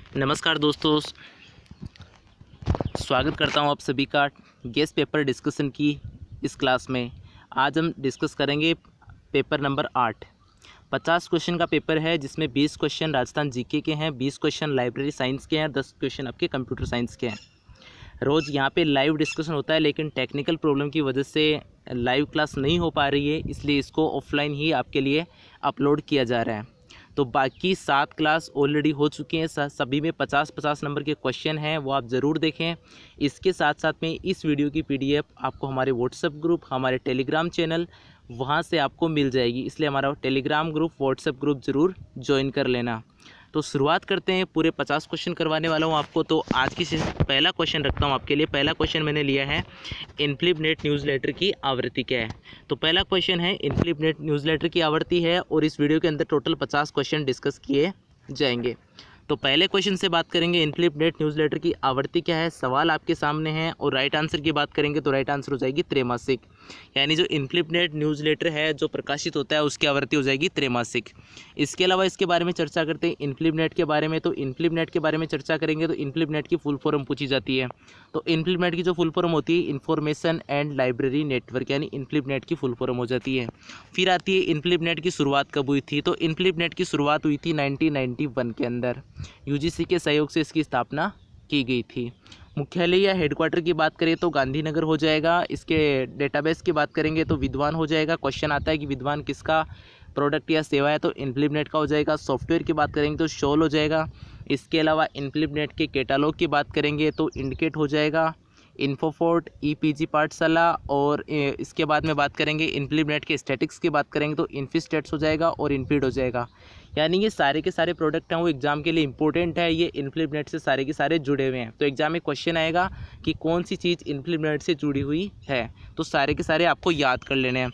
नमस्कार दोस्तों, स्वागत करता हूं आप सभी का गेस्ट पेपर डिस्कशन की इस क्लास में। आज हम डिस्कस करेंगे पेपर नंबर 8। 50 क्वेश्चन का पेपर है, जिसमें 20 क्वेश्चन राजस्थान जीके के हैं, 20 क्वेश्चन लाइब्रेरी साइंस के हैं, 10 क्वेश्चन आपके कंप्यूटर साइंस के हैं। रोज़ यहाँ पे लाइव डिस्कशन होता है, लेकिन टेक्निकल प्रॉब्लम की वजह से लाइव क्लास नहीं हो पा रही है, इसलिए इसको ऑफलाइन ही आपके लिए अपलोड किया जा रहा है। तो बाकी 7 क्लास ऑलरेडी हो चुकी हैं, सभी में 50-50 नंबर के क्वेश्चन हैं, वो आप ज़रूर देखें। इसके साथ साथ में इस वीडियो की PDF आपको हमारे व्हाट्सएप ग्रुप, हमारे टेलीग्राम चैनल, वहाँ से आपको मिल जाएगी, इसलिए हमारा टेलीग्राम ग्रुप, व्हाट्सएप ग्रुप ज़रूर ज्वाइन कर लेना। तो शुरुआत करते हैं। पूरे 50 क्वेश्चन करवाने वाला हूँ आपको। तो आज की पहला क्वेश्चन रखता हूँ आपके लिए। पहला क्वेश्चन मैंने लिया है, इनफ्लिपनेट न्यूज़लेटर की आवृत्ति क्या है। तो पहला क्वेश्चन है, इनफ्लिपनेट न्यूज़लेटर की आवृत्ति है, और इस वीडियो के अंदर टोटल 50 क्वेश्चन डिस्कस किए जाएंगे। तो पहले क्वेश्चन से बात करेंगे, इनफ्लिपनेट न्यूज़लेटर की आवृत्ति क्या है। सवाल आपके सामने है, और राइट आंसर की बात करेंगे तो राइट आंसर हो जाएगी त्रैमासिक। यानी जो इनफ्लिपनेट न्यूज़लेटर है जो प्रकाशित होता है, उसकी आवृत्ति हो जाएगी त्रैमासिक। इसके अलावा इसके बारे में चर्चा करते हैं इनफ्लिपनेट के बारे में। तो इनफ्लिपनेट के बारे में चर्चा करेंगे तो इनफ्लिपनेट की फुल फॉर्म पूछी जाती है। तो इनफ्लिपनेट की जो फुल फॉर्म होती है, इंफॉर्मेशन एंड लाइब्रेरी नेटवर्क, यानी इनफ्लिपनेट की फुल फॉर्म हो जाती है। फिर आती है इनफ्लिपनेट की शुरुआत कब हुई थी। तो इनफ्लिपनेट की शुरुआत हुई थी 1991 के अंदर। UGC के सहयोग से इसकी स्थापना की गई थी। मुख्यालय या हेडक्वार्टर की बात करें तो गांधीनगर हो जाएगा। इसके डेटाबेस की बात करेंगे तो विद्वान हो जाएगा। क्वेश्चन आता है कि विद्वान किसका प्रोडक्ट या सेवा है, तो इनफ्लिपनेट का हो जाएगा। सॉफ्टवेयर की बात करेंगे तो शोल हो जाएगा। इसके अलावा इनफ्लिपनेट के कैटालॉग की बात करेंगे तो इंडिकेट हो जाएगा, इन्फोफोर्ट, EPG पाठशाला। और इसके बाद में बात करेंगे इनफ्लिपनेट के स्टैटिक्स की बात करेंगे तो इन्फीस्टेट्स हो जाएगा और इनफीड हो जाएगा। यानी ये सारे के सारे प्रोडक्ट हैं वो एग्जाम के लिए इंपॉर्टेंट है। ये इनफ्लिपनेट से सारे के सारे जुड़े हुए हैं। तो एग्जाम में क्वेश्चन आएगा कि कौन सी चीज़ इनफ्लिपनेट से जुड़ी हुई है, तो सारे के सारे आपको याद कर लेने हैं।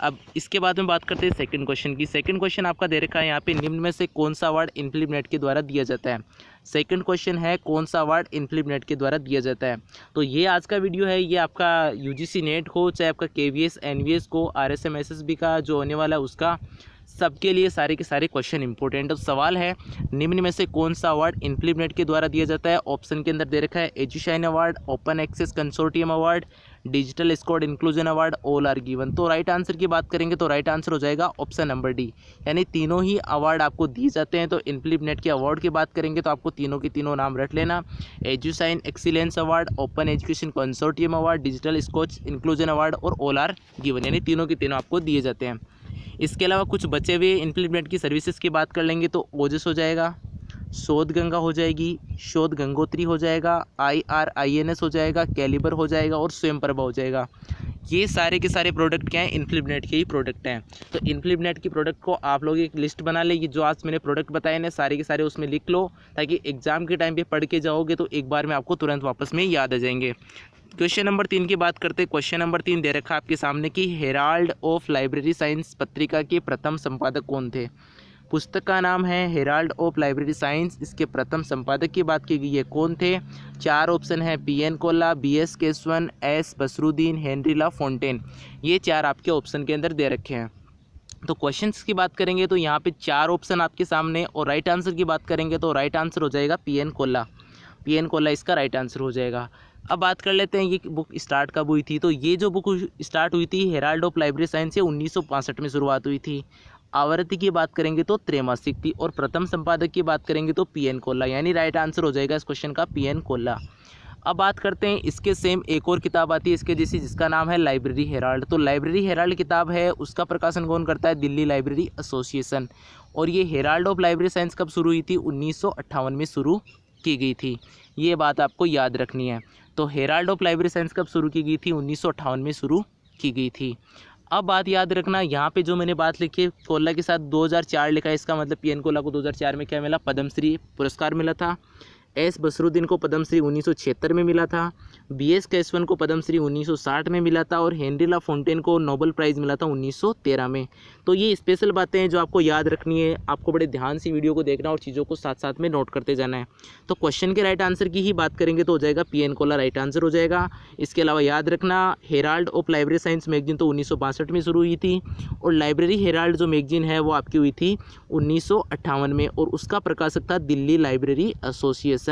अब इसके बाद में बात करते हैं सेकंड क्वेश्चन की। सेकंड क्वेश्चन आपका दे रखा है यहाँ पे, निम्न में से कौन सा अवार्ड इनफ्लिपनेट के द्वारा दिया जाता है। सेकंड क्वेश्चन है, कौन सा अवार्ड इनफ्लिपनेट के द्वारा दिया जाता है। तो ये आज का वीडियो है, ये आपका UGC नेट हो, चाहे आपका KVS NVS को, RSM SSB का जो होने वाला है उसका, सबके लिए सारे के सारे क्वेश्चन इंपॉर्टेंट। अब सवाल है, निम्न में से कौन सा अवार्ड इनफ्लिपनेट के द्वारा दिया जाता है। ऑप्शन के अंदर दे रखा है Edushine award, open access consortium award, digital Skoch inclusion award, all are given. तो राइट आंसर की बात करेंगे तो राइट आंसर हो जाएगा ऑप्शन नंबर D, यानी तीनों ही अवार्ड आपको दिए जाते हैं। तो इनफ्लिपनेट के अवार्ड की बात करेंगे तो आपको तीनों के तीनों नाम रख लेना, Edushine excellence award, open education consortium award, digital Skoch inclusion award और ऑल आर गिवन, यानी तीनों के तीनों आपको दिए जाते हैं। इसके अलावा कुछ बचे हुए इनफ्लिपनेट की सर्विसेज की बात कर लेंगे तो ओजस हो जाएगा, शोध गंगा हो जाएगी, शोध गंगोत्री हो जाएगा, IRINS हो जाएगा, कैलिबर हो जाएगा और स्वयंप्रभा हो जाएगा। ये सारे के सारे प्रोडक्ट क्या हैं, इनफ्लिपनेट के ही प्रोडक्ट हैं। तो इनफ्लिपनेट की प्रोडक्ट को आप लोग एक लिस्ट बना ले, ये जो आज मैंने प्रोडक्ट बताए ना सारे के सारे उसमें लिख लो, ताकि एग्जाम के टाइम पे पढ़ के जाओगे तो एक बार में आपको तुरंत वापस में याद आ जाएंगे। क्वेश्चन नंबर 3 की बात करते हैं। क्वेश्चन नंबर 3 दे रखा है आपके सामने कि हेराल्ड ऑफ लाइब्रेरी साइंस पत्रिका के प्रथम संपादक कौन थे। पुस्तक का नाम है हेराल्ड ऑफ लाइब्रेरी साइंस। इसके प्रथम संपादक की बात की गई है, कौन थे। 4 ऑप्शन है, PN Kolla, BS Keshavan, S Basaruddin, Henri La Fontaine. ये 4 आपके ऑप्शन के अंदर दे रखे हैं। तो क्वेश्चंस की बात करेंगे तो यहाँ पे 4 ऑप्शन आपके सामने, और राइट आंसर की बात करेंगे तो राइट आंसर हो जाएगा PN कोल्ला। PN कोल्ला इसका राइट आंसर हो जाएगा। अब बात कर लेते हैं ये बुक स्टार्ट कब हुई थी। तो ये जो बुक स्टार्ट हुई थी हेराल्ड ऑफ लाइब्रेरी साइंस, ये 1965 में शुरुआत हुई थी। आवृत्ति की बात करेंगे तो त्रैमासिक थी, और प्रथम संपादक की बात करेंगे तो PN कोल्ला, यानी राइट आंसर हो जाएगा इस क्वेश्चन का PN कोल्ला। अब बात करते हैं इसके सेम एक और किताब आती है इसके जैसी, जिसका नाम है लाइब्रेरी हेराल्ड। तो लाइब्रेरी हेराल्ड किताब है, उसका प्रकाशन कौन करता है, दिल्ली लाइब्रेरी एसोसिएशन। और ये हेराल्ड ऑफ लाइब्रेरी साइंस कब शुरू हुई थी, 1958 में शुरू की गई थी। ये बात आपको याद रखनी है। तो हेराल्ड ऑफ लाइब्रेरी साइंस कब शुरू की गई थी, 1958 में शुरू की गई थी। अब बात याद रखना, यहाँ पे जो मैंने बात लिखी है कोल्ला के साथ 2004 लिखा है, इसका मतलब PN कोल्ला को 2004 में क्या मिला, पद्मश्री पुरस्कार मिला था। एस बसरुद्दीन को पद्मश्री 1976 में मिला था, BS केशवन को पद्मश्री 1960 में मिला था और हेनरी ला फोंटेन को नोबेल प्राइज़ मिला था 1913 में। तो ये स्पेशल बातें हैं जो आपको याद रखनी है, आपको बड़े ध्यान से वीडियो को देखना और चीज़ों को साथ साथ में नोट करते जाना है। तो क्वेश्चन के राइट आंसर की ही बात करेंगे तो हो जाएगा PN कोला राइट आंसर हो जाएगा। इसके अलावा याद रखना Herald of library science magazine तो 1962 में शुरू हुई थी और लाइब्रेरी हेराल्ड जो मैगजीन है वो आपकी हुई थी 1958 में और उसका प्रकाशक था Delhi library association.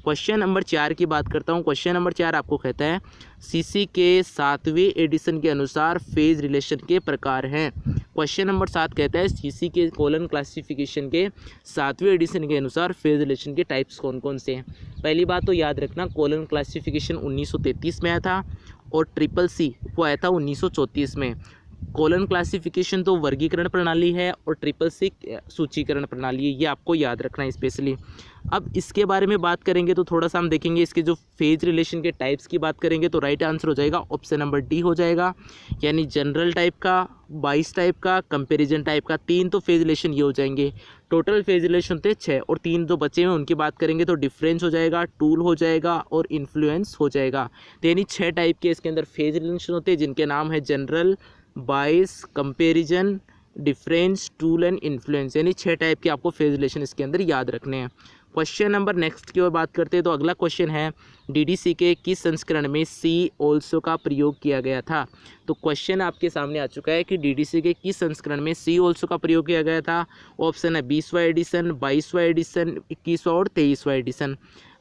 Question number 4 की बात करता हूँ। क्वेश्चन नंबर 4 आपको कहता है CC के 7वें एडिशन के अनुसार फेज रिलेशन के प्रकार हैं। क्वेश्चन नंबर 7 कहता है CC के कोलन क्लासिफिकेशन के 7वें एडिशन के अनुसार फेज रिलेशन के टाइप्स कौन कौन से हैं। पहली बात तो याद रखना कोलन क्लासिफिकेशन 1933 में आया था और CCC वो आया था 1934 में। कोलन क्लासिफिकेशन तो वर्गीकरण प्रणाली है और CCC सूचीकरण प्रणाली है, ये आपको याद रखना है स्पेशली। अब इसके बारे में बात करेंगे तो थोड़ा सा हम देखेंगे इसके जो फेज रिलेशन के टाइप्स की बात करेंगे तो राइट आंसर हो जाएगा ऑप्शन नंबर डी हो जाएगा, यानी जनरल टाइप का, 22 टाइप का, कंपैरिजन टाइप का। 3 तो फेज रिलेशन ये हो जाएंगे। टोटल फेज रिलेशन थे 6 और 3 जो बचे हैं उनकी बात करेंगे तो डिफरेंस हो जाएगा, टूल हो जाएगा और इन्फ्लुएंस हो जाएगा। तो यानी 6 टाइप के इसके अंदर फेज रिलेशन होते हैं जिनके नाम है general, 22, comparison, difference, tool and influence, यानी 6 टाइप के आपको फेज रिलेशन इसके अंदर याद रखने हैं। क्वेश्चन नंबर नेक्स्ट की ओर बात करते हैं तो अगला क्वेश्चन है DDC के किस संस्करण में सी ऑल्सो का प्रयोग किया गया था। तो क्वेश्चन आपके सामने आ चुका है कि DDC के किस संस्करण में सी ऑल्सो का प्रयोग किया गया था। ऑप्शन है 20वां एडिशन, 22वां एडिशन, 21वां और 23वां एडिशन।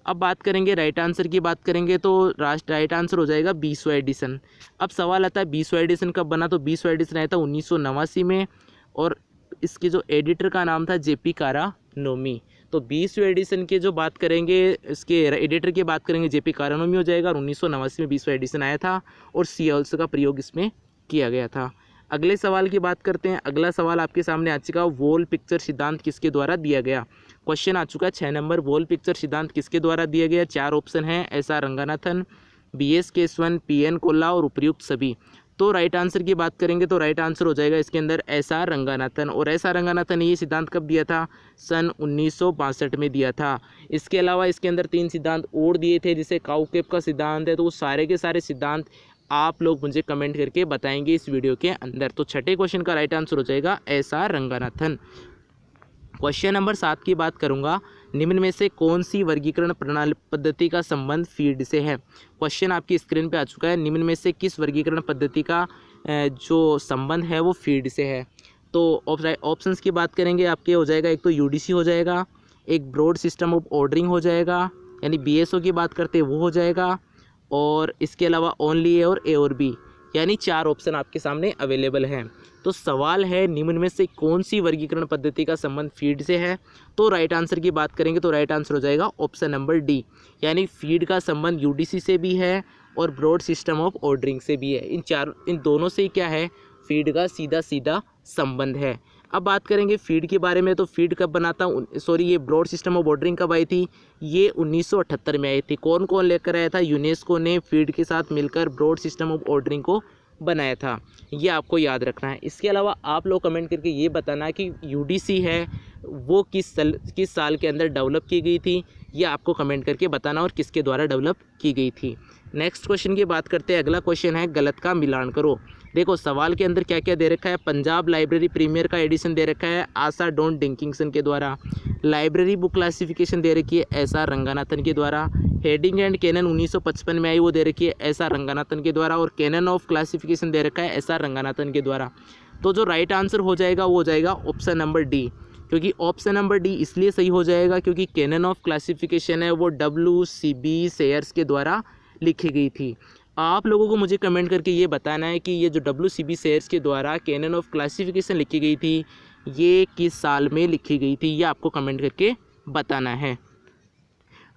अब बात करेंगे राइट आंसर की बात करेंगे तो राइट आंसर हो जाएगा 20वां एडिशन। अब सवाल आता है 20वां एडिशन कब बना, तो 20वां एडिशन आया था 1989 में और इसके जो एडिटर का नाम था JP कारानोमी। तो 20वें एडिशन के जो बात करेंगे इसके एडिटर की बात करेंगे JP कारानोमी हो जाएगा और 1989 में 20वां एडिशन आया था और सी ऑल्सो का प्रयोग इसमें किया गया था। अगले सवाल की बात करते हैं। अगला सवाल आपके सामने आ चुका है वॉल पिक्चर सिद्धांत किसके द्वारा दिया गया। क्वेश्चन आ चुका है 6 नंबर, वॉल पिक्चर सिद्धांत किसके द्वारा दिया गया। 4 ऑप्शन है SR Ranganathan, BS Keshavan, PN कोल्ला और उपयुक्त सभी। तो राइट आंसर की बात करेंगे तो राइट आंसर हो जाएगा इसके अंदर SR रंगनाथन। और SR रंगनाथन ने ये सिद्धांत कब दिया था, सन 1962 में दिया था। इसके अलावा इसके अंदर 3 सिद्धांत और दिए थे जिसे काउकेप का सिद्धांत है। तो वो सारे के सारे सिद्धांत आप लोग मुझे कमेंट करके बताएंगे इस वीडियो के अंदर। तो छठे क्वेश्चन का राइट आंसर हो जाएगा SR रंगनाथन। क्वेश्चन नंबर 7 की बात करूंगा, निम्न में से कौन सी वर्गीकरण प्रणाली पद्धति का संबंध फीड से है। क्वेश्चन आपकी स्क्रीन पे आ चुका है, निम्न में से किस वर्गीकरण पद्धति का जो संबंध है वो फीड से है। तो ऑप्शंस की बात करेंगे आपके हो जाएगा, एक तो UDC हो जाएगा, एक ब्रॉड सिस्टम ऑफ ऑर्डरिंग हो जाएगा, यानी BSO की बात करते हैं वो हो जाएगा, और इसके अलावा ओनली A और A और B, यानी 4 ऑप्शन आपके सामने अवेलेबल हैं। तो सवाल है निम्न में से कौन सी वर्गीकरण पद्धति का संबंध फीड से है। तो राइट आंसर की बात करेंगे तो राइट आंसर हो जाएगा ऑप्शन नंबर डी, यानी फीड का संबंध UDC से भी है और ब्रॉड सिस्टम ऑफ ऑर्डरिंग से भी है। इन दोनों से क्या है, फीड का सीधा सीधा संबंध है। अब बात करेंगे फीड के बारे में, तो फीड कब बना था, ये ब्रॉड सिस्टम ऑफ ऑर्डरिंग कब आई थी, ये 1978 में आई थी। कौन कौन लेकर आया था, यूनेस्को ने फीड के साथ मिलकर ब्रॉड सिस्टम ऑफ ऑर्डरिंग को बनाया था, ये आपको याद रखना है। इसके अलावा आप लोग कमेंट करके ये बताना कि UDC है वो किस साल के अंदर डेवलप की गई थी, ये आपको कमेंट करके बताना और किसके द्वारा डेवलप की गई थी। नेक्स्ट क्वेश्चन की बात करते हैं। अगला क्वेश्चन है गलत का मिलान करो। देखो सवाल के अंदर क्या क्या दे रखा है, पंजाब लाइब्रेरी प्रीमियर का एडिशन दे रखा है आशा डॉन डिंकिंगसन के द्वारा, लाइब्रेरी बुक क्लासिफिकेशन दे रखी है SR रंगनाथन के द्वारा, हेडिंग एंड कैनन 1955 में आई वो दे रखी है SR रंगनाथन के द्वारा, और कैनन ऑफ क्लासिफिकेशन दे रखा है SR रंगनाथन के द्वारा। तो जो राइट आंसर हो जाएगा वो हो जाएगा ऑप्शन नंबर डी, क्योंकि ऑप्शन नंबर डी इसलिए सही हो जाएगा क्योंकि कैनन ऑफ क्लासिफिकेशन है वो WCB सेयर्स के द्वारा लिखी गई थी। आप लोगों को मुझे कमेंट करके ये बताना है कि ये जो WCB सेयर्स के द्वारा कैनन ऑफ क्लासिफिकेशन लिखी गई थी ये किस साल में लिखी गई थी, ये आपको कमेंट करके बताना है।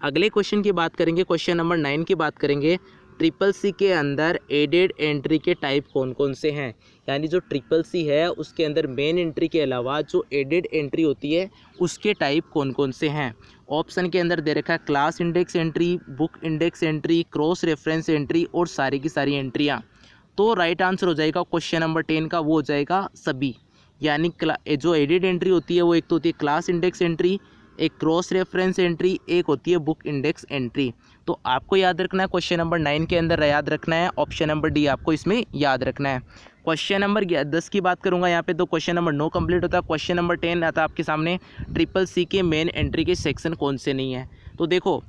अगले क्वेश्चन की बात करेंगे, क्वेश्चन नंबर 9 की बात करेंगे। CCC के अंदर एडेड एंट्री के टाइप कौन कौन से हैं, यानी जो CCC है उसके अंदर मेन एंट्री के अलावा जो एडेड एंट्री होती है उसके टाइप कौन कौन से हैं। ऑप्शन के अंदर दे रखा है class index entry, book index entry, cross reference entry और सारी की सारी एंट्रियाँ। तो राइट आंसर हो जाएगा क्वेश्चन नंबर 10 का, वो हो जाएगा सभी, यानी जो एडेड एंट्री होती है वो एक तो होती है क्लास इंडेक्स एंट्री, एक क्रॉस रेफरेंस एंट्री, एक होती है बुक इंडेक्स एंट्री। तो आपको याद रखना है क्वेश्चन नंबर 9 के अंदर याद रखना है, ऑप्शन नंबर डी आपको इसमें याद रखना है। क्वेश्चन नंबर 10 की बात करूंगा यहाँ पे, तो क्वेश्चन नंबर 9 कंप्लीट होता है। क्वेश्चन नंबर 10 आता है आपके सामने, ट्रिपल सी के मेन एंट्री के सेक्शन कौन से नहीं है। तो देखो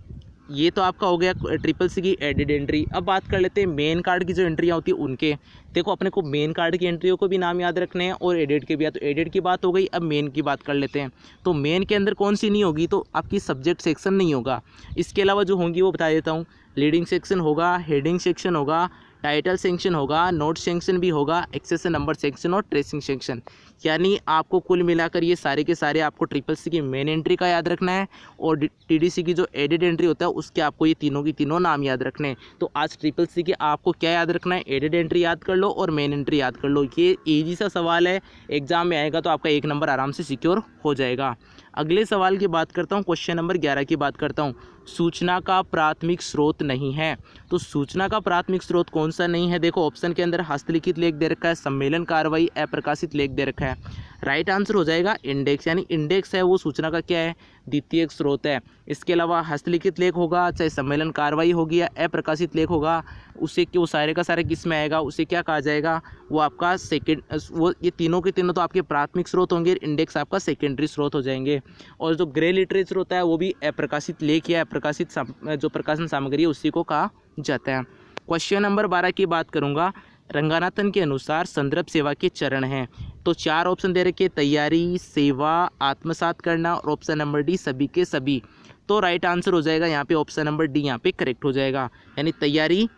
ये तो आपका हो गया ट्रिपल सी की एडिड एंट्री। अब बात कर लेते हैं मेन कार्ड की जो एंट्रियाँ होती है उनके। देखो अपने को मेन कार्ड की एंट्रियों को भी नाम याद रखने हैं और एडिड के भी। तो एडिड की बात हो गई, अब मेन की बात कर लेते हैं। तो मेन के अंदर कौन सी नहीं होगी, तो आपकी सब्जेक्ट सेक्शन नहीं होगा। इसके अलावा जो होंगी वो बता देता हूँ, लीडिंग सेक्शन होगा, हेडिंग सेक्शन होगा, टाइटल सेक्शन होगा, नोट सेक्शन भी होगा, एक्सेस नंबर सेक्शन और ट्रेसिंग सेक्शन। यानी आपको कुल मिलाकर ये सारे के सारे आपको ट्रिपल सी की मेन एंट्री का याद रखना है और टीडीसी की जो एडिड एंट्री होता है उसके आपको ये तीनों की तीनों नाम याद रखने हैं। तो आज ट्रिपल सी के आपको क्या याद रखना है, एडिड एंट्री याद कर लो और मेन एंट्री याद कर लो। ये ईजी सा सवाल है, एग्जाम में आएगा तो आपका 1 नंबर आराम से सिक्योर हो जाएगा। अगले सवाल की बात करता हूँ, क्वेश्चन नंबर 11 की बात करता हूँ। सूचना का प्राथमिक स्रोत नहीं है। तो सूचना का प्राथमिक स्रोत कौन सा नहीं है, देखो ऑप्शन के अंदर हस्तलिखित लेख दे रखा है, सम्मेलन कार्रवाई, अप्रकाशित लेख दे रखा है। राइट आंसर हो जाएगा इंडेक्स, यानी इंडेक्स है वो सूचना का क्या है, द्वितीयक स्रोत है। इसके अलावा हस्तलिखित लेख होगा, चाहे सम्मेलन कार्रवाई होगी या अप्रकाशित लेख होगा, उसे वो सारे का सारे किस में आएगा, उसे क्या कहा जाएगा, वो आपका सेकेंड, वो ये तीनों के तीनों तो आपके प्राथमिक स्रोत होंगे, इंडेक्स आपका सेकेंडरी स्रोत हो जाएंगे। और जो ग्रे लिटरेचर होता है वो भी अप्रकाशित लेख या अप्रकाशित जो प्रकाशन सामग्री है उसी को कहा जाता है। क्वेश्चन नंबर 12 की बात करूंगा, रंगानाथन के अनुसार संदर्भ सेवा के चरण हैं। तो 4 ऑप्शन दे रखे, तैयारी, सेवा, आत्मसात करना और ऑप्शन नंबर डी सभी के सभी। तो राइट आंसर हो जाएगा यहाँ पे ऑप्शन नंबर डी यहाँ पे करेक्ट हो जाएगा। यानी तैयारी,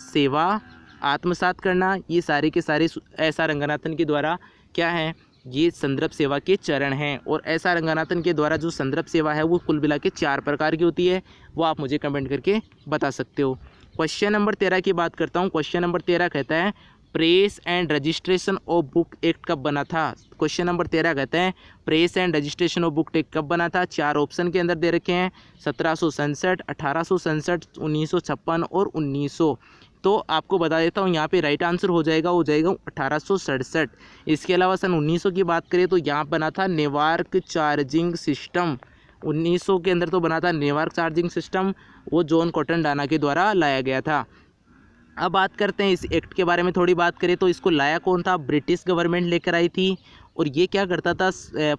सेवा, आत्मसात करना, ये सारे के सारे ऐसा रंगनाथन के द्वारा क्या है, ये संदर्भ सेवा के चरण हैं। और ऐसा रंगनाथन के द्वारा जो संदर्भ सेवा है वो कुल मिला के 4 प्रकार की होती है, वो आप मुझे कमेंट करके बता सकते हो। क्वेश्चन नंबर 13 की बात करता हूँ। क्वेश्चन नंबर 13 कहता है press and registration of book act कब बना था। क्वेश्चन नंबर 13 कहते हैं press and registration of book act कब बना था। 4 ऑप्शन के अंदर दे रखे हैं, 1767, 1867, 1956 और 1900। तो आपको बता देता हूँ यहाँ पे राइट आंसर हो जाएगा 1867। इसके अलावा सन 1900 की बात करें तो यहाँ बना था नेवार्क चार्जिंग सिस्टम। 1900 के अंदर तो बना था नेवार्क चार्जिंग सिस्टम, वो जॉन कॉटन डाना के द्वारा लाया गया था। अब बात करते हैं इस एक्ट के बारे में, थोड़ी बात करें तो इसको लाया कौन था, ब्रिटिश गवर्नमेंट लेकर आई थी। और ये क्या करता था,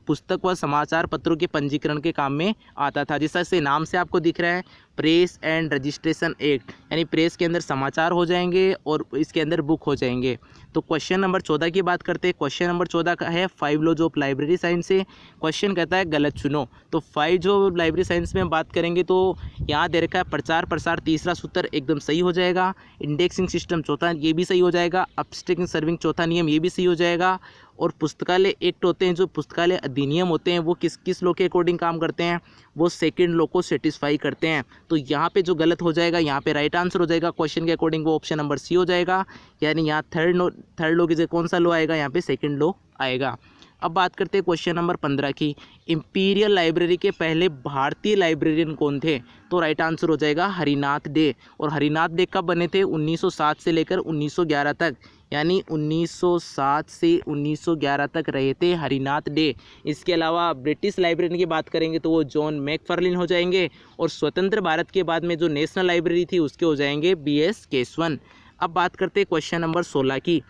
पुस्तक व समाचार पत्रों के पंजीकरण के काम में आता था। जैसा नाम से आपको दिख रहा है प्रेस एंड रजिस्ट्रेशन एक्ट, यानी प्रेस के अंदर समाचार हो जाएंगे और इसके अंदर बुक हो जाएंगे। तो क्वेश्चन नंबर 14 की बात करते हैं। क्वेश्चन नंबर 14 का है 5 लॉज ऑफ लाइब्रेरी साइंस से। क्वेश्चन कहता है गलत चुनो। तो 5 जो लाइब्रेरी साइंस में बात करेंगे तो यहाँ दे रखा है प्रचार प्रसार तीसरा सूत्र एकदम सही हो जाएगा, इंडेक्सिंग सिस्टम चौथा ये भी सही हो जाएगा, अपस्टिकिंग सर्विंग चौथा नियम ये भी सही हो जाएगा। और पुस्तकालय एक्ट होते हैं, जो पुस्तकालय अधिनियम होते हैं वो किस किस लॉ के अकॉर्डिंग काम करते हैं, वो सेकंड लॉ को सेटिस्फाई करते हैं। तो यहाँ पे जो गलत हो जाएगा, यहाँ पे राइट आंसर हो जाएगा क्वेश्चन के अकॉर्डिंग वो ऑप्शन नंबर सी हो जाएगा। यानी यहाँ थर्ड लॉ की जगह कौन सा लॉ आएगा, यहाँ पे सेकंड लॉ आएगा। अब बात करते हैं क्वेश्चन नंबर 15 की, इंपीरियल लाइब्रेरी के पहले भारतीय लाइब्रेरियन कौन थे। तो राइट आंसर हो जाएगा हरिनाथ डे। और हरिनाथ डे कब बने थे, 1907 से लेकर 1911 तक, यानी 1907 से 1911 तक रहे थे हरिनाथ डे। इसके अलावा ब्रिटिश लाइब्रेरियन की बात करेंगे तो वो जॉन मैकफर्लिन हो जाएंगे। और स्वतंत्र भारत के बाद में जो नेशनल लाइब्रेरी थी उसके हो जाएंगे BS केशवन। अब बात करते हैं क्वेश्चन नंबर 16 की।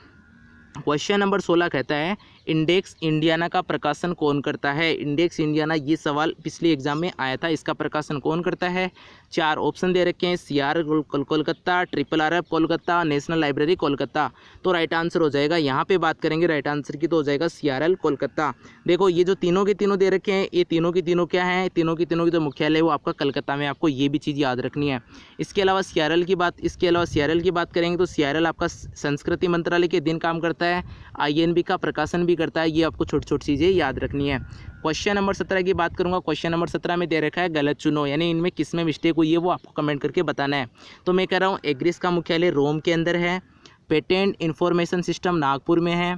क्वेश्चन नंबर 16 कहता है इंडेक्स इंडियाना का प्रकाशन कौन करता है। इंडेक्स इंडियाना ये सवाल पिछले एग्जाम में आया था, इसका प्रकाशन कौन करता है। 4 ऑप्शन दे रखे हैं, CR Kolkata, RRF Kolkata, national library Kolkata. तो राइट आंसर हो जाएगा, यहाँ पे बात करेंगे राइट आंसर की तो हो जाएगा CRL कोलकाता। देखो ये जो तीनों के तीनों दे रखे हैं, ये तीनों की तीनों क्या है, तीनों की तीनों की जो मुख्यालय है वो आपका कलकत्ता में, आपको ये भी चीज़ याद रखनी है। इसके अलावा CRL की बात करेंगे तो CRL आपका संस्कृति मंत्रालय के दिन काम करता है, INB का प्रकाशन भी करता है। ये आपको छोटी छोटी चीज़ें याद रखनी है। क्वेश्चन नंबर 17 की बात करूंगा। क्वेश्चन नंबर 17 में दे रखा है गलत चुनो, यानी इनमें किस में मिस्टेक हुई है वो आपको कमेंट करके बताना है। तो मैं कह रहा हूँ एग्रिस का मुख्यालय रोम के अंदर है, पेटेंट इंफॉर्मेशन सिस्टम नागपुर में है,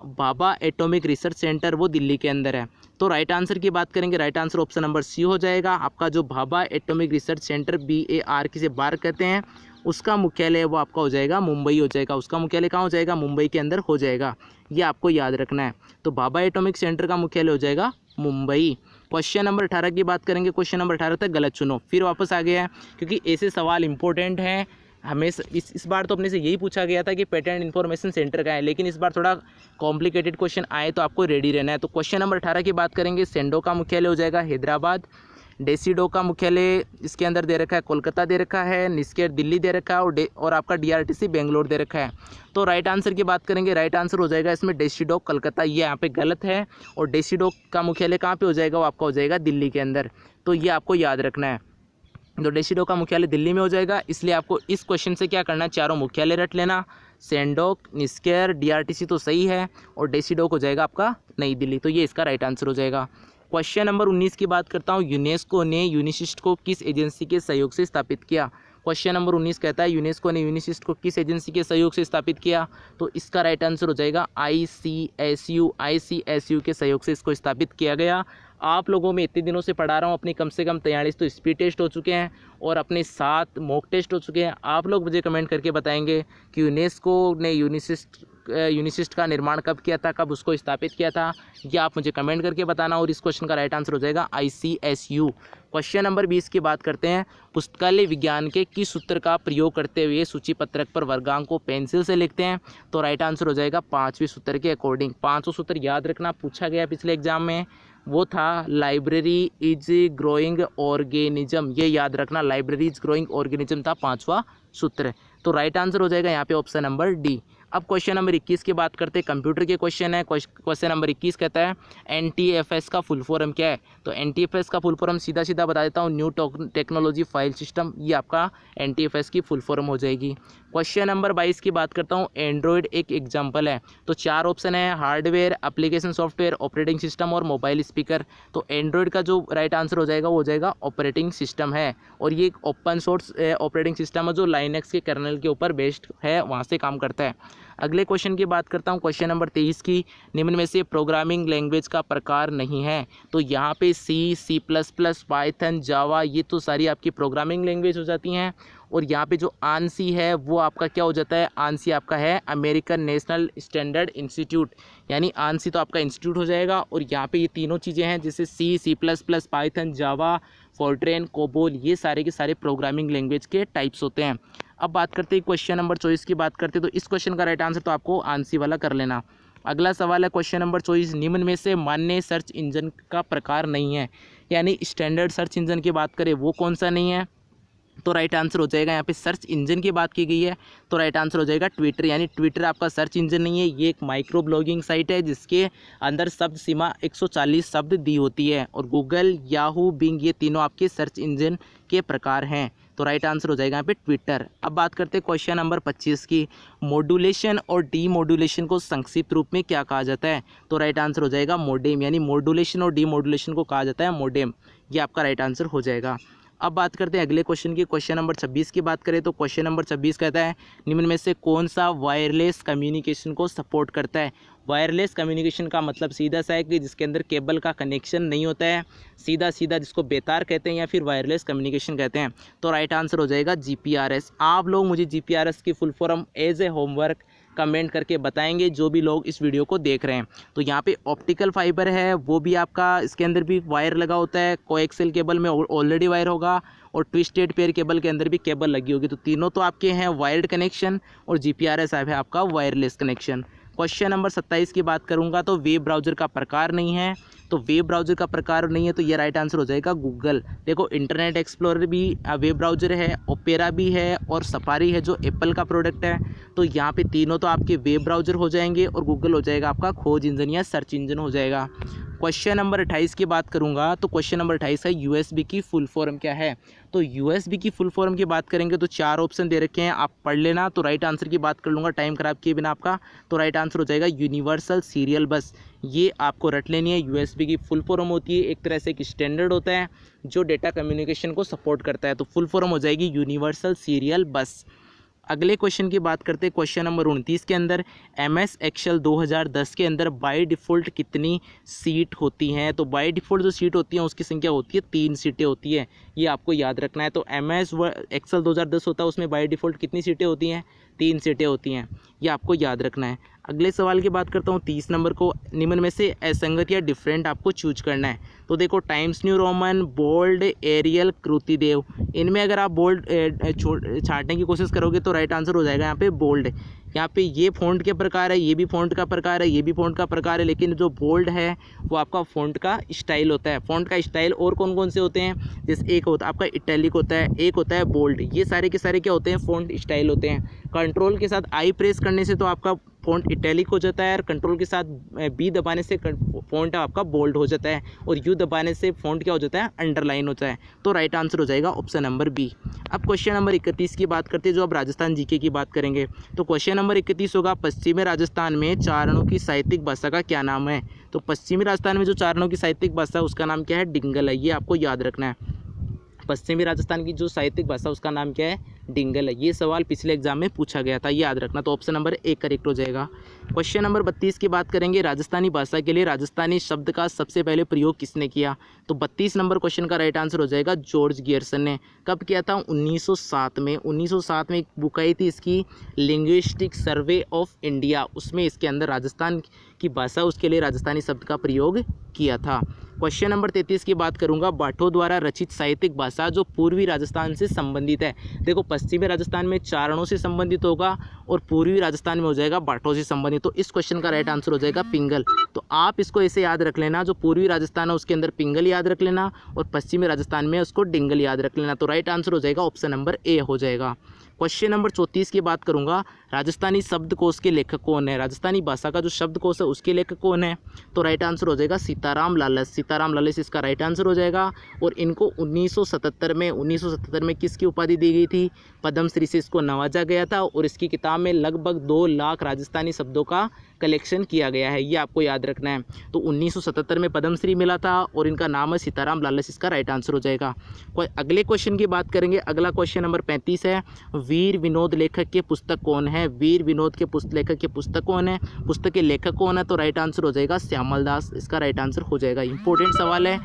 भाभा एटॉमिक रिसर्च सेंटर वो दिल्ली के अंदर है। तो राइट आंसर की बात करेंगे, right answer option number C हो जाएगा। आपका जो Bhabha atomic research centre BAR किसे बार कहते हैं, उसका मुख्यालय वो आपका हो जाएगा मुंबई हो जाएगा। उसका मुख्यालय कहाँ हो जाएगा, मुंबई के अंदर हो जाएगा, ये आपको याद रखना है। तो भाभा एटॉमिक सेंटर का मुख्यालय हो जाएगा मुंबई। क्वेश्चन नंबर 18 की बात करेंगे, क्वेश्चन नंबर 18 तक गलत चुनो, फिर वापस आ गया है क्योंकि ऐसे सवाल इंपॉर्टेंट हैं। हमेशा इस बार तो अपने से यही पूछा गया था कि पेटेंट इन्फॉर्मेशन सेंटर का है, लेकिन इस बार थोड़ा कॉम्प्लिकेटेड क्वेश्चन आए तो आपको रेडी रहना है। तो क्वेश्चन नंबर 18 की बात करेंगे, सेंडो का मुख्यालय हो जाएगा हैदराबाद, डेसिडो का मुख्यालय इसके अंदर दे रखा है कोलकाता दे रखा है, निस्केट दिल्ली दे रखा है और आपका DRTC बेंगलोर दे रखा है। तो राइट आंसर की बात करेंगे, राइट आंसर हो जाएगा इसमें डेसिडो कलकत्ता, ये यहाँ पे गलत है। और डेसिडो का मुख्यालय कहाँ पे हो जाएगा, वो आपका हो जाएगा दिल्ली के अंदर। तो ये आपको याद रखना है। तो डेसिडो का मुख्यालय दिल्ली में हो जाएगा, इसलिए आपको इस क्वेश्चन से क्या करना है, चारों मुख्यालय रट लेना। सेंडोक, निस्केर, DRTC तो सही है और डेसिडोक हो जाएगा आपका नई दिल्ली। तो ये इसका राइट आंसर हो जाएगा। क्वेश्चन नंबर 19 की बात करता हूँ, यूनेस्को ने यूनिसिस्ट को किस एजेंसी के सहयोग से स्थापित किया। क्वेश्चन नंबर 19 कहता है यूनेस्को ने यूनिसिस्ट को किस एजेंसी के सहयोग से स्थापित किया। तो इसका राइट आंसर हो जाएगा ICSU के सहयोग से इसको स्थापित किया गया। आप लोगों में इतने दिनों से पढ़ा रहा हूँ, अपनी कम से कम 43 तो स्पीड टेस्ट हो चुके हैं और अपने 7 मॉक टेस्ट हो चुके हैं। आप लोग मुझे कमेंट करके बताएंगे कि यूनेस्को ने यूनिसिस्ट का निर्माण कब किया था, कब उसको स्थापित किया था, ये आप मुझे कमेंट करके बताना। और इस क्वेश्चन का राइट आंसर हो जाएगा ICSU। क्वेश्चन नंबर 20 की बात करते हैं, पुस्तकालय विज्ञान के किस सूत्र का प्रयोग करते हुए सूची पत्रक पर वर्गांक को पेंसिल से लिखते हैं। तो राइट आंसर हो जाएगा 5वें सूत्र के अकॉर्डिंग। 5वां सूत्र याद रखना, पूछा गया पिछले एग्जाम में, वो था लाइब्रेरी इज ग्रोइंग ऑर्गेनिज्म। ये याद रखना, लाइब्रेरी इज ग्रोइंग ऑर्गेनिज्म था 5वां सूत्र। तो राइट आंसर हो जाएगा यहाँ पे ऑप्शन नंबर डी। अब क्वेश्चन नंबर 21 की बात करते हैं, कंप्यूटर के क्वेश्चन है। क्वेश्चन नंबर 21 कहता है NTFS का फुल फॉर्म क्या है। तो NTFS का फुल फॉर्म सीधा सीधा बता देता हूँ, न्यू टेक्नोलॉजी फाइल सिस्टम, ये आपका NTFS की फुल फॉर्म हो जाएगी। क्वेश्चन नंबर 22 की बात करता हूँ, एंड्रॉयड एक एग्जाम्पल है। तो 4 ऑप्शन है, hardware, application software, operating system और मोबाइल स्पीकर। तो एंड्रॉयड का जो राइट आंसर हो जाएगा वो हो जाएगा ऑपरेटिंग सिस्टम है, और ये एक ओपन सोर्स ऑपरेटिंग सिस्टम है जो लाइनक्स के कर्नल के ऊपर बेस्ड है, वहाँ से काम करता है। अगले क्वेश्चन की बात करता हूँ, क्वेश्चन नंबर 23 की, निम्न में से प्रोग्रामिंग लैंग्वेज का प्रकार नहीं है। तो यहाँ पे C++, पाइथन, जावा, ये तो सारी आपकी प्रोग्रामिंग लैंग्वेज हो जाती हैं। और यहाँ पे जो ANSI है वो आपका क्या हो जाता है, ANSI आपका है अमेरिकन नेशनल स्टैंडर्ड इंस्टीट्यूट, यानी ANSI तो आपका इंस्टीट्यूट हो जाएगा। और यहाँ पे ये तीनों चीज़ें हैं जैसे C++, पाइथन, जावा, फोर्ट्रेन, कोबोल, ये सारे के सारे प्रोग्रामिंग लैंग्वेज के टाइप्स होते हैं। अब बात करते हैं क्वेश्चन नंबर 24 की बात करते हैं, तो इस क्वेश्चन का राइट आंसर तो आपको ANSI वाला कर लेना। अगला सवाल है क्वेश्चन नंबर 24, निम्न में से मान्य सर्च इंजन का प्रकार नहीं है, यानी स्टैंडर्ड सर्च इंजन की बात करें वो कौन सा नहीं है। तो राइट आंसर हो जाएगा, यहाँ पे सर्च इंजन की बात की गई है तो राइट आंसर हो जाएगा ट्विटर, यानी ट्विटर आपका सर्च इंजन नहीं है, ये एक माइक्रो ब्लॉगिंग साइट है जिसके अंदर शब्द सीमा 140 शब्द दी होती है। और गूगल, याहू, बिंग, ये तीनों आपके सर्च इंजन के प्रकार हैं। तो राइट आंसर हो जाएगा यहाँ पे ट्विटर। अब बात करते हैं क्वेश्चन नंबर 25 की, मॉड्यूलेशन और डीमॉड्यूलेशन को संक्षिप्त रूप में क्या कहा जाता है। तो राइट आंसर हो जाएगा मोडेम, यानी मॉड्यूलेशन और डीमॉड्यूलेशन को कहा जाता है मोडेम, ये आपका राइट आंसर हो जाएगा। अब बात करते हैं अगले क्वेश्चन की, क्वेश्चन नंबर 26 की बात करें तो क्वेश्चन नंबर 26 कहता है, निम्न में से कौन सा वायरलेस कम्युनिकेशन को सपोर्ट करता है। वायरलेस कम्युनिकेशन का मतलब सीधा सा है कि जिसके अंदर केबल का कनेक्शन नहीं होता है, सीधा सीधा, जिसको बेतार कहते हैं या फिर वायरलेस कम्युनिकेशन कहते हैं। तो राइट आंसर हो जाएगा GPRS। आप लोग मुझे GPRS की full form as a homework comment करके बताएंगे, जो भी लोग इस वीडियो को देख रहे हैं। तो यहाँ पे ऑप्टिकल फाइबर है, वो भी आपका इसके अंदर भी वायर लगा होता है, कोएक्सियल केबल में ऑलरेडी वायर होगा और ट्विस्टेड पेयर केबल के अंदर भी केबल लगी होगी। तो तीनों तो आपके हैं वायर्ड कनेक्शन और GPRS है आपका वायरलेस कनेक्शन। क्वेश्चन नंबर 27 की बात करूंगा तो वेब ब्राउज़र का प्रकार नहीं है। तो वेब ब्राउज़र का प्रकार नहीं है तो ये राइट आंसर हो जाएगा गूगल। देखो इंटरनेट एक्सप्लोरर भी वेब ब्राउज़र है, ओपेरा भी है और सफारी है जो एप्पल का प्रोडक्ट है। तो यहाँ पे तीनों तो आपके वेब ब्राउज़र हो जाएंगे और गूगल हो जाएगा आपका खोज इंजन या सर्च इंजन हो जाएगा। क्वेश्चन नंबर 28 की बात करूंगा तो क्वेश्चन नंबर 28 है USB की फुल फॉर्म क्या है। तो USB की फुल फॉर्म की बात करेंगे तो 4 ऑप्शन दे रखे हैं, आप पढ़ लेना। तो राइट आंसर की बात कर लूँगा टाइम खराब किए बिना आपका। तो राइट आंसर हो जाएगा यूनिवर्सल सीरियल बस, ये आपको रट लेनी है। USB की फुल फॉर्म होती है, एक तरह से एक स्टैंडर्ड होता है जो डेटा कम्युनिकेशन को सपोर्ट करता है। तो फुल फॉर्म हो जाएगी यूनिवर्सल सीरियल बस। अगले क्वेश्चन की बात करते हैं, क्वेश्चन नंबर 29 के अंदर MS एक्सेल 2010 के अंदर बाय डिफ़ॉल्ट कितनी सीट होती हैं। तो बाय डिफ़ॉल्ट जो सीट होती है उसकी संख्या होती है 3 सीटें होती है, ये आपको याद रखना है। तो MS एक्सेल 2010 होता है, उसमें बाय डिफ़ॉल्ट कितनी सीटें होती हैं, 3 सीटें होती हैं, ये आपको याद रखना है। अगले सवाल की बात करता हूँ 30 नंबर को, निम्न में से असंगत या डिफरेंट आपको चूज करना है। तो देखो Times New Roman, bold, Arial, Krutidev, इनमें अगर आप बोल्ड छांटने की कोशिश करोगे तो राइट आंसर हो जाएगा यहाँ पे बोल्ड। यहाँ पे ये फ़ॉन्ट के प्रकार है, ये भी फ़ॉन्ट का प्रकार है, ये भी फ़ॉन्ट का प्रकार है, लेकिन जो बोल्ड है वो आपका फ़ॉन्ट का स्टाइल होता है। फ़ॉन्ट का स्टाइल और कौन कौन से होते हैं, जैसे एक होता है आपका इटैलिक होता है, एक होता है बोल्ड, ये सारे के सारे क्या होते हैं, फ़ॉन्ट स्टाइल होते हैं। कंट्रोल के साथ आई प्रेस करने से तो आपका फ़ॉन्ट इटैलिक हो जाता है, और कंट्रोल के साथ बी दबाने से फ़ॉन्ट आपका बोल्ड हो जाता है, और यू दबाने से फ़ॉन्ट क्या हो जाता है, अंडरलाइन होता है। तो राइट आंसर हो जाएगा ऑप्शन नंबर बी। अब क्वेश्चन नंबर 31 की बात करते हैं, जो अब राजस्थान जीके की बात करेंगे। तो क्वेश्चन नंबर 31 होगा, पश्चिमी राजस्थान में चारणों की साहित्यिक भाषा का क्या नाम है। तो पश्चिमी राजस्थान में जो चारणों की साहित्यिक भाषा है उसका नाम क्या है, डिंगल है, ये आपको याद रखना है। पश्चिमी राजस्थान की जो साहित्यिक भाषा उसका नाम क्या है, डिंगल है। ये सवाल पिछले एग्जाम में पूछा गया था, ये याद रखना। तो ऑप्शन नंबर 1 करेक्ट हो जाएगा। क्वेश्चन नंबर 32 की बात करेंगे, राजस्थानी भाषा के लिए राजस्थानी शब्द का सबसे पहले प्रयोग किसने किया। तो 32 नंबर क्वेश्चन का राइट आंसर हो जाएगा जॉर्ज गियर्सन ने। कब किया था, 1907 में। 1907 में एक बुक आई थी इसकी, लिंग्विस्टिक सर्वे ऑफ इंडिया, उसमें इसके अंदर राजस्थान की भाषा, उसके लिए राजस्थानी शब्द का प्रयोग किया था। क्वेश्चन नंबर 33 की बात करूंगा, बाठों द्वारा रचित साहित्यिक भाषा जो पूर्वी राजस्थान से संबंधित है। देखो पश्चिमी राजस्थान में चारणों से संबंधित होगा, और पूर्वी राजस्थान में हो जाएगा बाठों से संबंधित। तो इस क्वेश्चन का राइट आंसर हो जाएगा पिंगल। तो आप इसको ऐसे याद रख लेना, जो पूर्वी राजस्थान है उसके अंदर पिंगल याद रख लेना, और पश्चिमी राजस्थान में उसको डिंगल याद रख लेना। तो राइट आंसर हो जाएगा ऑप्शन नंबर ए हो जाएगा। क्वेश्चन नंबर 34 की बात करूंगा, राजस्थानी शब्दकोश के लेखक कौन है। राजस्थानी भाषा का जो शब्दकोश है उसके लेखक कौन है। तो राइट आंसर हो जाएगा सीताराम लालस। सीताराम लालस इसका राइट आंसर हो जाएगा। और इनको 1977 में किसकी उपाधि दी गई थी, पद्मश्री से इसको नवाजा गया था, और इसकी किताब में लगभग 2 लाख राजस्थानी शब्दों का कलेक्शन किया गया है, ये आपको याद रखना है। तो 1977 में पद्मश्री मिला था, और इनका नाम है सीताराम लालस, इसका राइट आंसर हो जाएगा। अगले क्वेश्चन की बात करेंगे, अगला क्वेश्चन नंबर 35 है, वीर विनोद लेखक के पुस्तक कौन है। वीर विनोद के लेखक के पुस्तक कौन है, पुस्तक के लेखक कौन है। तो राइट आंसर हो जाएगा श्यामल दास, इसका राइट आंसर हो जाएगा। इंपॉर्टेंट सवाल है,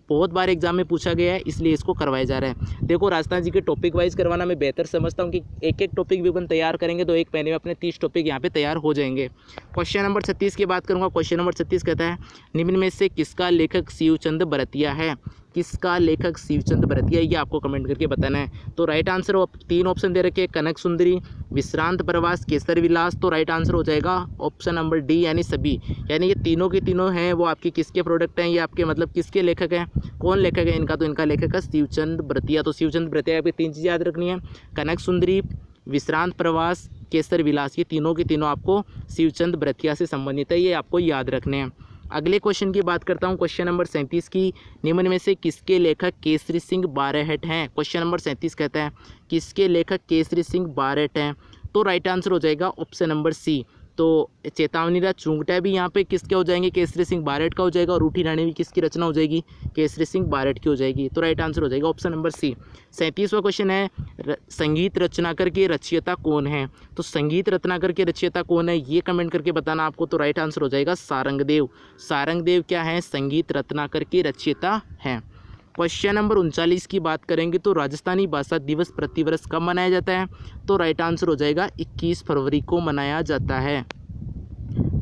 बहुत बार एग्जाम में पूछा गया है, इसलिए इसको करवाया जा रहा है। देखो राजस्थान जी के टॉपिक वाइज करवाना मैं बेहतर समझता हूँ कि एक एक टॉपिक भी अपन तैयार करेंगे तो एक महीने में अपने 30 टॉपिक यहाँ पे तैयार हो जाएंगे। क्वेश्चन नंबर 36 की बात करूँगा। क्वेश्चन नंबर 36 कहता है, निम्न में से किसका लेखक शिवचंद बरतिया है। किसका लेखक शिवचंद बरतिया, ये आपको कमेंट करके बताना है। तो राइट आंसर 3 ऑप्शन दे रखे हैं, कनक सुंदरी, विश्रांत प्रवास, केसर विलास। तो राइट आंसर हो जाएगा ऑप्शन नंबर डी यानी सभी, यानी ये तीनों के तीनों हैं वो आपके किसके प्रोडक्ट हैं, ये आपके मतलब किसके लेखक हैं, कौन लेखक है इनका। तो इनका लेखक है शिवचंद बरतिया। तो शिवचंद बरतिया पे 3 चीज़ याद रखनी है, कनक सुंदरी, विश्रांत प्रवास, केसर विलास, ये तीनों के तीनों आपको शिवचंद बरतिया से संबंधित है, ये आपको याद रखने हैं। अगले क्वेश्चन की बात करता हूं, क्वेश्चन नंबर 37 की, निम्न में से किसके लेखक केसरी सिंह बारहट हैं। क्वेश्चन नंबर 37 कहता है, किसके लेखक केसरी सिंह बारहट हैं। तो राइट आंसर हो जाएगा ऑप्शन नंबर सी। तो चेतावनीराज चुंगटा भी यहाँ पे किसके हो जाएंगे, केसरी सिंह बारहट का हो जाएगा, और रूठी रानी भी किसकी रचना हो जाएगी, केसरी सिंह बारहट की हो जाएगी। तो राइट आंसर हो जाएगा ऑप्शन नंबर सी। 37वां क्वेश्चन है, संगीत रचनाकर के रचयिता कौन है। तो संगीत रत्नाकर के रचयिता कौन है, ये कमेंट करके बताना आपको। तो राइट आंसर हो जाएगा सारंगदेव। सारंगदेव क्या है, संगीत रत्नाकर के रचयिता हैं। क्वेश्चन नंबर 39 की बात करेंगे, तो राजस्थानी भाषा दिवस प्रतिवर्ष कब मनाया जाता है। तो राइट आंसर हो जाएगा 21 फरवरी को मनाया जाता है।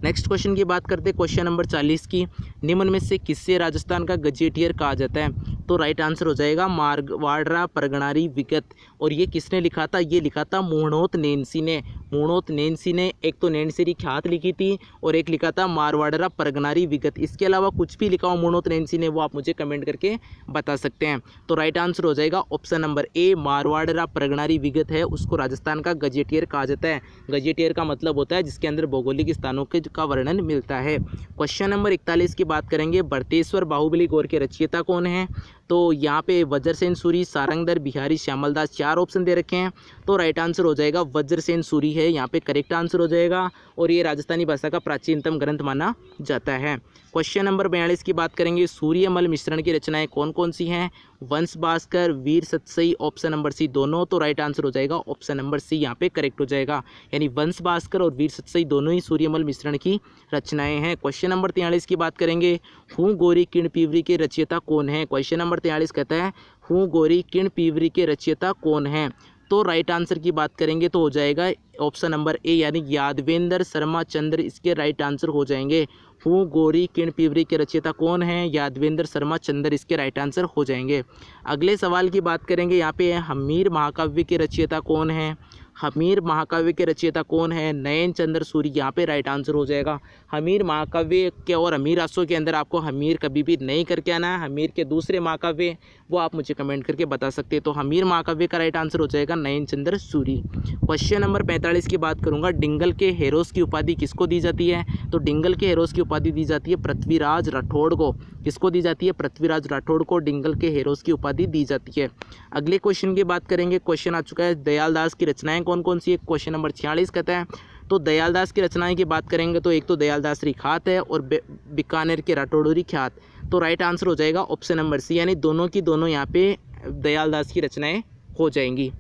नेक्स्ट क्वेश्चन की बात करते हैं, क्वेश्चन नंबर 40 की, निम्न में से किससे राजस्थान का गजेटियर कहा जाता है। तो राइट आंसर हो जाएगा मारवाड़ा परगणारी विगत। और ये किसने लिखा था, ये लिखा था मूणोत नैंसी ने। मूणोत नैंसी ने एक तो नैंसेरी ख्यात लिखी थी, और एक लिखा था मारवाड़ा परगणारी विगत। इसके अलावा कुछ भी लिखा हो मूणोत नैंसी ने, वो आप मुझे कमेंट करके बता सकते हैं। तो राइट आंसर हो जाएगा ऑप्शन नंबर ए, मारवाड़ा परगणारी विगत है, उसको राजस्थान का गजेटियर कहा जाता है। गजेटियर का मतलब होता है जिसके अंदर भौगोलिक स्थानों के का वर्णन मिलता है। क्वेश्चन नंबर 41 की बात करेंगे, भरतेश्वर बाहुबली गौर के रचयिता कौन है। तो यहाँ पे वज्रसेन सूरी, सारंगधर, बिहारी, श्यामलदास, 4 ऑप्शन दे रखे हैं। तो राइट आंसर हो जाएगा वज्रसेन सूरी है, यहाँ पे करेक्ट आंसर हो जाएगा। और ये राजस्थानी भाषा का प्राचीनतम ग्रंथ माना जाता है। क्वेश्चन नंबर 42 की बात करेंगे, सूर्यमल मिश्रण की रचनाएं कौन कौन सी हैं। वंश भास्कर, वीर सतसई, ऑप्शन नंबर सी दोनों। तो राइट आंसर हो जाएगा ऑप्शन नंबर सी, यहाँ पे करेक्ट हो जाएगा। यानी वंश भास्कर और वीर सतसई दोनों ही सूर्यमल मिश्रण की रचनाएं हैं। क्वेश्चन नंबर 43 की बात करेंगे, हूँ गोरी किण पीवरी के रचयिता कौन है। क्वेश्चन नंबर 43 कहता है, हूँ गोरी किण पीवरी के रचयिता कौन है। तो राइट आंसर की बात करेंगे तो हो जाएगा ऑप्शन नंबर ए यानी यादवेंद्र शर्मा चंद्र इसके राइट आंसर हो जाएंगे। हूँ गोरी किण पिवरी के रचयिता कौन है? यादवेंद्र शर्मा चंद्र इसके राइट आंसर हो जाएंगे। अगले सवाल की बात करेंगे, यहाँ पे हमीर महाकाव्य के रचयिता कौन है? हमीर महाकाव्य के रचयिता कौन है? नयन चंद्र सूरी यहाँ पे राइट आंसर हो जाएगा। हमीर महाकाव्य के और हमीर आसों के अंदर आपको हमीर कभी भी नहीं करके आना है। हमीर के दूसरे महाकाव्य वो आप मुझे कमेंट करके बता सकते हैं। तो हमीर महाकाव्य का राइट आंसर हो जाएगा नयन चंद्र सूरी। क्वेश्चन नंबर 45 की बात करूंगा, डिंगल के हेरोस की उपाधि किसको दी जाती है? तो डिंगल के हेरोस की उपाधि दी जाती है पृथ्वीराज राठौड़ को। किसको दी जाती है? पृथ्वीराज राठौड़ को डिंगल के हेरोस की उपाधि दी जाती है। अगले क्वेश्चन की बात करेंगे, क्वेश्चन आ चुका है दयालदास की रचनाएं कौन कौन सी है? क्वेश्चन नंबर 46 कहता है। तो दयालदास की रचनाएं की बात करेंगे तो एक तो दयालदास रिखात है और बीकानेर के राठौड़री ख्यात। तो राइट आंसर हो जाएगा ऑप्शन नंबर सी यानी दोनों की दोनों यहाँ पे दयालदास की रचनाएं हो जाएंगी।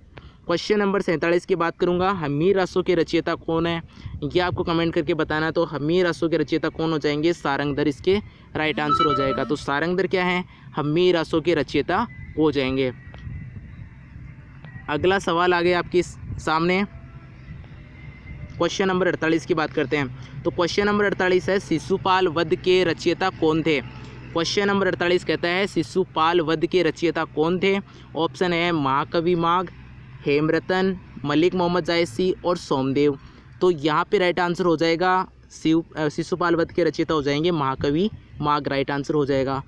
क्वेश्चन नंबर 47 की बात करूंगा, हमीर आसों के रचयिता कौन है? ये आपको कमेंट करके बताना है। तो हमीर आसों के रचयिता कौन हो जाएंगे? सारंगधर इसके राइट आंसर हो जाएगा। तो सारंगधर क्या है? हमीर आसों के रचयिता हो जाएंगे। अगला सवाल आ गया आपके सामने, क्वेश्चन नंबर 48 की बात करते हैं। तो क्वेश्चन नंबर 48 है शिशुपाल वध के रचयिता कौन थे? क्वेश्चन नंबर 48 कहता है शिशुपाल वध के रचयिता कौन थे? ऑप्शन है महाकवि माघ, हेमरतन, मलिक मोहम्मद जायसी और सोमदेव। तो यहाँ पे राइट आंसर हो जाएगा शिशुपाल वध के रचयिता हो जाएंगे महाकवि माघ, राइट आंसर हो जाएगा।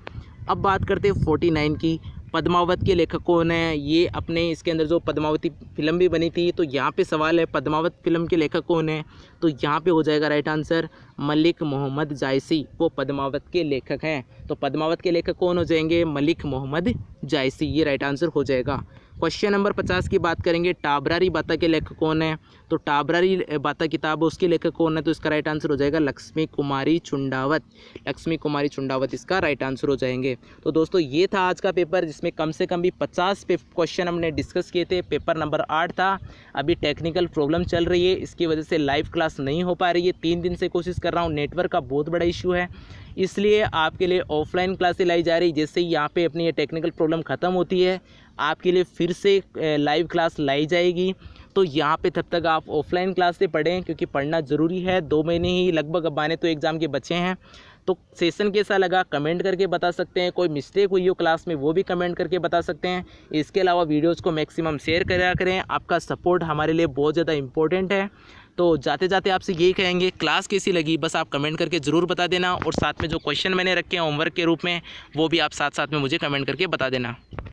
अब बात करते हैं 49 की, पद्मावत के लेखक कौन है? ये अपने इसके अंदर जो पद्मावती फिल्म भी बनी थी, तो यहाँ पे सवाल है पद्मावत फिल्म के लेखक कौन है? तो यहाँ पे हो जाएगा राइट आंसर मलिक मोहम्मद जायसी, वो पद्मावत के लेखक हैं। तो पद्मावत के लेखक कौन हो जाएंगे? मलिक मोहम्मद जायसी, ये राइट आंसर हो जाएगा। क्वेश्चन नंबर 50 की बात करेंगे, टाबरारी बाता के लेखक कौन है? तो टाबरारी बाता किताब उसके लेखक कौन है? तो इसका राइट आंसर हो जाएगा लक्ष्मी कुमारी चुंडावत। लक्ष्मी कुमारी चुंडावत इसका राइट आंसर हो जाएंगे। तो दोस्तों ये था आज का पेपर, जिसमें कम से कम भी 50 क्वेश्चन हमने डिस्कस किए थे। पेपर नंबर 8 था। अभी टेक्निकल प्रॉब्लम चल रही है, इसकी वजह से लाइव क्लास नहीं हो पा रही है। 3 दिन से कोशिश कर रहा हूँ, नेटवर्क का बहुत बड़ा इशू है, इसलिए आपके लिए ऑफलाइन क्लासें लाई जा रही। जैसे ही यहाँ पे अपनी ये टेक्निकल प्रॉब्लम ख़त्म होती है, आपके लिए फिर से लाइव क्लास लाई जाएगी। तो यहाँ पे तब तक आप ऑफलाइन क्लास से पढ़ें, क्योंकि पढ़ना ज़रूरी है। 2 महीने ही लगभग अब आने तो एग्ज़ाम के बचे हैं। तो सेशन कैसा लगा कमेंट करके बता सकते हैं। कोई मिस्टेक हुई हो क्लास में वो भी कमेंट करके बता सकते हैं। इसके अलावा वीडियोज़ को मैक्सिमम शेयर करा करें। आपका सपोर्ट हमारे लिए बहुत ज़्यादा इम्पोर्टेंट है। तो जाते जाते आपसे यही कहेंगे, क्लास कैसी लगी बस आप कमेंट करके ज़रूर बता देना। और साथ में जो क्वेश्चन मैंने रखे हैं होमवर्क के रूप में, वो भी आप साथ साथ में मुझे कमेंट करके बता देना।